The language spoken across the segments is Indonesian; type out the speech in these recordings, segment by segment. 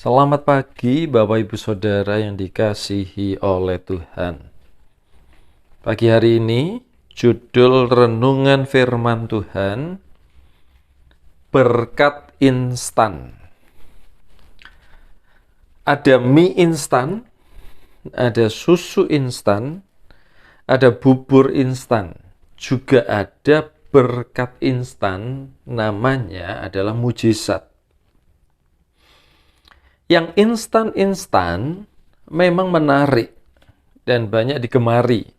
Selamat pagi Bapak Ibu Saudara yang dikasihi oleh Tuhan. Pagi hari ini judul renungan firman Tuhan, berkat instan. Ada mie instan, ada susu instan, ada bubur instan, juga ada berkat instan, namanya adalah mujizat. Yang instan-instan memang menarik dan banyak digemari.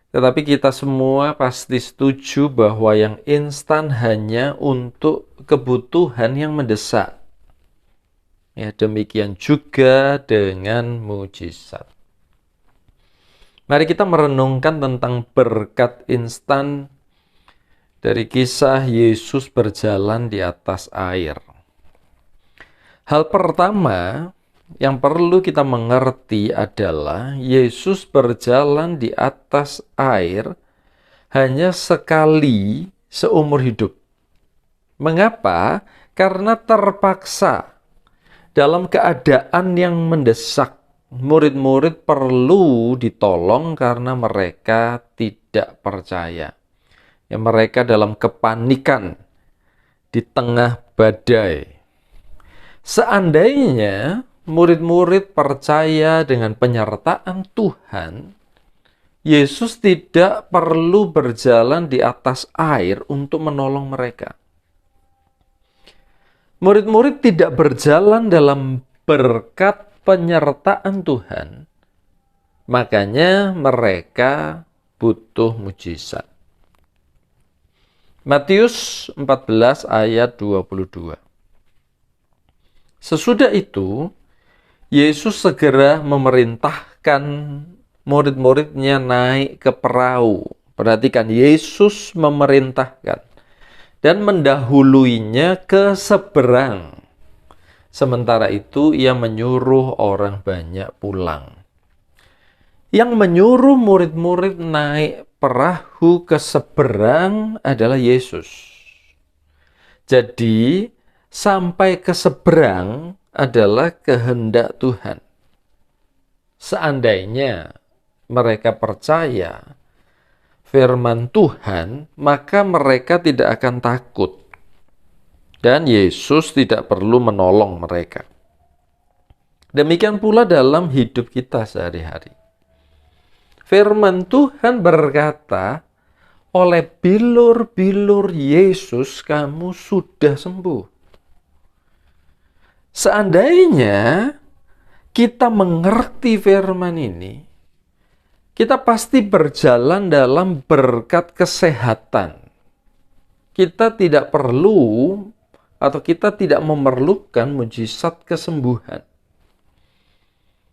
Tetapi kita semua pasti setuju bahwa yang instan hanya untuk kebutuhan yang mendesak. Ya, demikian juga dengan mujizat. Mari kita merenungkan tentang berkat instan dari kisah Yesus berjalan di atas air. Hal pertama yang perlu kita mengerti adalah Yesus berjalan di atas air hanya sekali seumur hidup. Mengapa? Karena terpaksa dalam keadaan yang mendesak. Murid-murid perlu ditolong karena mereka tidak percaya. Ya, mereka dalam kepanikan di tengah badai. Seandainya murid-murid percaya dengan penyertaan Tuhan, Yesus tidak perlu berjalan di atas air untuk menolong mereka. Murid-murid tidak berjalan dalam berkat penyertaan Tuhan, makanya mereka butuh mujizat. Matius 14 ayat 22. Sesudah itu, Yesus segera memerintahkan murid-muridnya naik ke perahu. Perhatikan, Yesus memerintahkan dan mendahuluinya ke seberang. Sementara itu, ia menyuruh orang banyak pulang. Yang menyuruh murid-murid naik perahu ke seberang adalah Yesus. Jadi, sampai ke seberang adalah kehendak Tuhan. Seandainya mereka percaya firman Tuhan, maka mereka tidak akan takut. Dan Yesus tidak perlu menolong mereka. Demikian pula dalam hidup kita sehari-hari. Firman Tuhan berkata, oleh bilur-bilur Yesus kamu sudah sembuh. Seandainya kita mengerti firman ini, kita pasti berjalan dalam berkat kesehatan. Kita tidak perlu atau kita tidak memerlukan mujizat kesembuhan.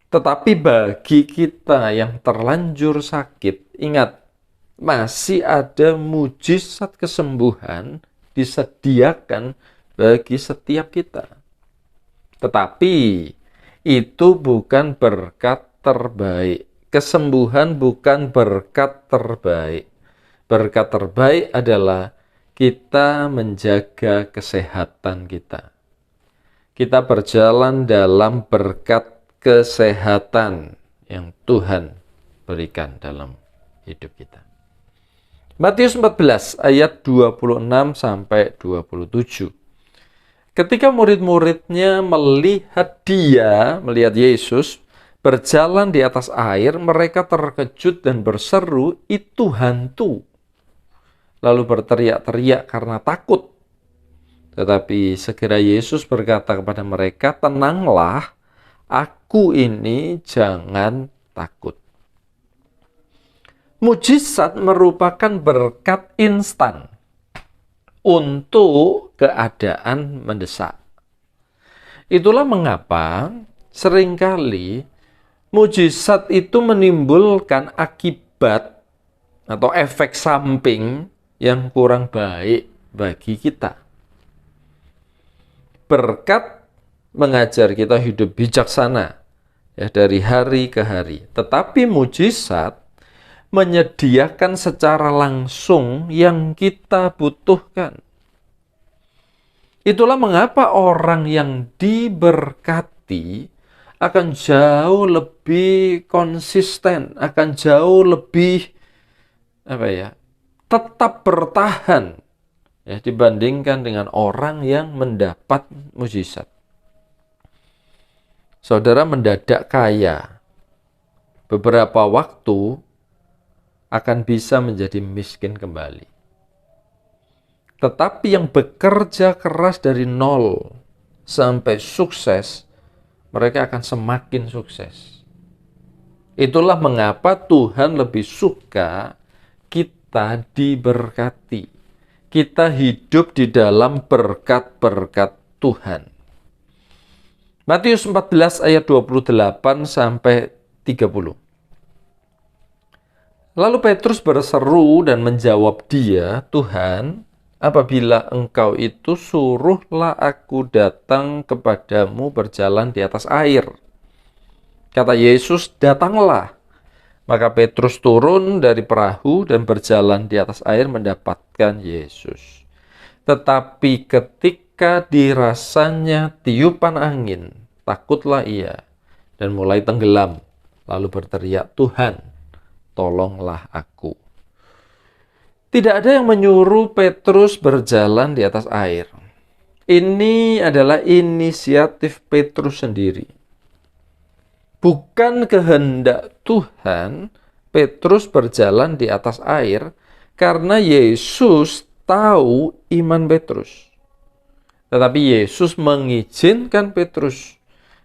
Tetapi bagi kita yang terlanjur sakit, ingat, masih ada mujizat kesembuhan disediakan bagi setiap kita. Tetapi itu bukan berkat terbaik. Kesembuhan bukan berkat terbaik. Berkat terbaik adalah kita menjaga kesehatan kita. Kita berjalan dalam berkat kesehatan yang Tuhan berikan dalam hidup kita. Matius 14 ayat 26 sampai 27. Ketika murid-muridnya melihat Yesus berjalan di atas air, mereka terkejut dan berseru, "Itu hantu!" Lalu berteriak-teriak karena takut. Tetapi segera Yesus berkata kepada mereka, "Tenanglah, aku ini, jangan takut." Mujizat merupakan berkat instan untuk keadaan mendesak. Itulah mengapa seringkali mujizat itu menimbulkan akibat atau efek samping yang kurang baik bagi kita. Berkat mengajar kita hidup bijaksana ya, dari hari ke hari. Tetapi mujizat menyediakan secara langsung yang kita butuhkan. Itulah mengapa orang yang diberkati akan jauh lebih konsisten, akan jauh lebih tetap bertahan dibandingkan dengan orang yang mendapat mujizat. Saudara mendadak kaya, beberapa waktu akan bisa menjadi miskin kembali. Tetapi yang bekerja keras dari nol sampai sukses, mereka akan semakin sukses. Itulah mengapa Tuhan lebih suka kita diberkati. Kita hidup di dalam berkat-berkat Tuhan. Matius 14 ayat 28 sampai 30. Lalu Petrus berseru dan menjawab dia, "Tuhan, apabila engkau itu, suruhlah aku datang kepadamu berjalan di atas air." Kata Yesus, "Datanglah." Maka Petrus turun dari perahu dan berjalan di atas air mendapatkan Yesus. Tetapi ketika dirasanya tiupan angin, takutlah ia dan mulai tenggelam, lalu berteriak, "Tuhan, tolonglah aku." Tidak ada yang menyuruh Petrus berjalan di atas air. Ini adalah inisiatif Petrus sendiri. Bukan kehendak Tuhan Petrus berjalan di atas air karena Yesus tahu iman Petrus. Tetapi Yesus mengizinkan Petrus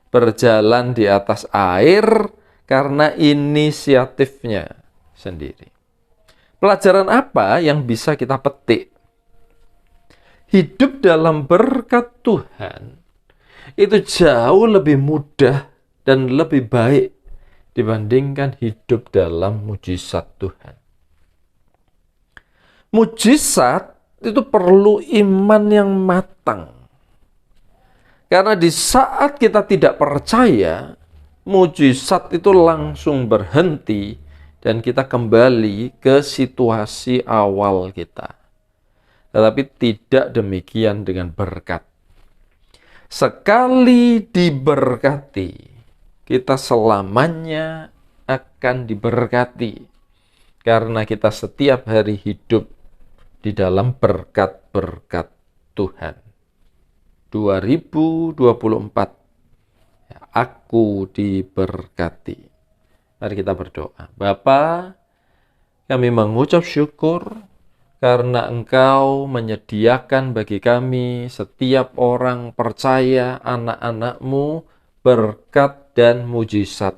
berjalan di atas air karena inisiatifnya sendiri. Pelajaran apa yang bisa kita petik? Hidup dalam berkat Tuhan itu jauh lebih mudah dan lebih baik dibandingkan hidup dalam mujizat Tuhan. Mujizat itu perlu iman yang matang. Karena di saat kita tidak percaya, mujizat itu langsung berhenti dan kita kembali ke situasi awal kita. Tetapi tidak demikian dengan berkat. Sekali diberkati, kita selamanya akan diberkati. Karena kita setiap hari hidup di dalam berkat-berkat Tuhan. 2024, aku diberkati. Mari kita berdoa. Bapa, kami mengucap syukur karena Engkau menyediakan bagi kami setiap orang percaya, anak-anak-Mu, berkat dan mujizat.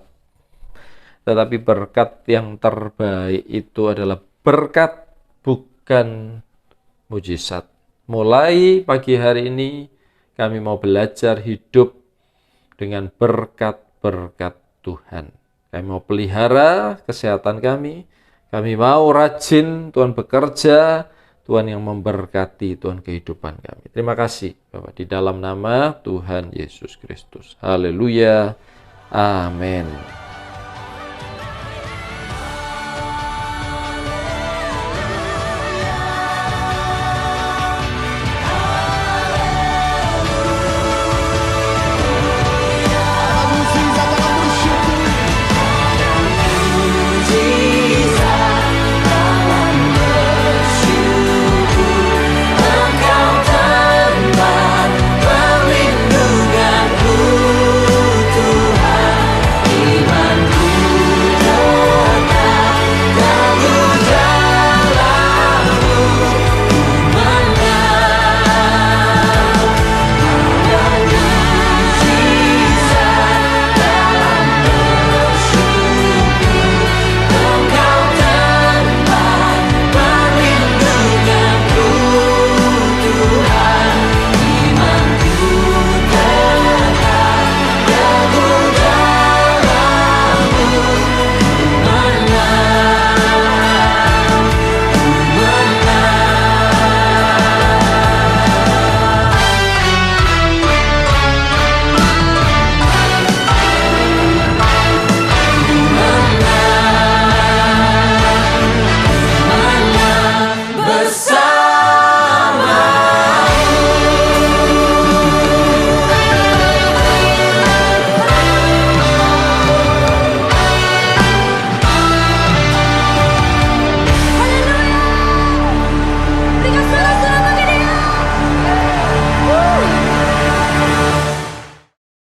Tetapi berkat yang terbaik itu adalah berkat, bukan mujizat. Mulai pagi hari ini, kami mau belajar hidup dengan berkat-berkat Tuhan. Kami mau pelihara kesehatan kami mau rajin Tuhan bekerja, Tuhan yang memberkati Tuhan kehidupan kami. Terima kasih Bapak, di dalam nama Tuhan Yesus Kristus. Haleluya. Amin.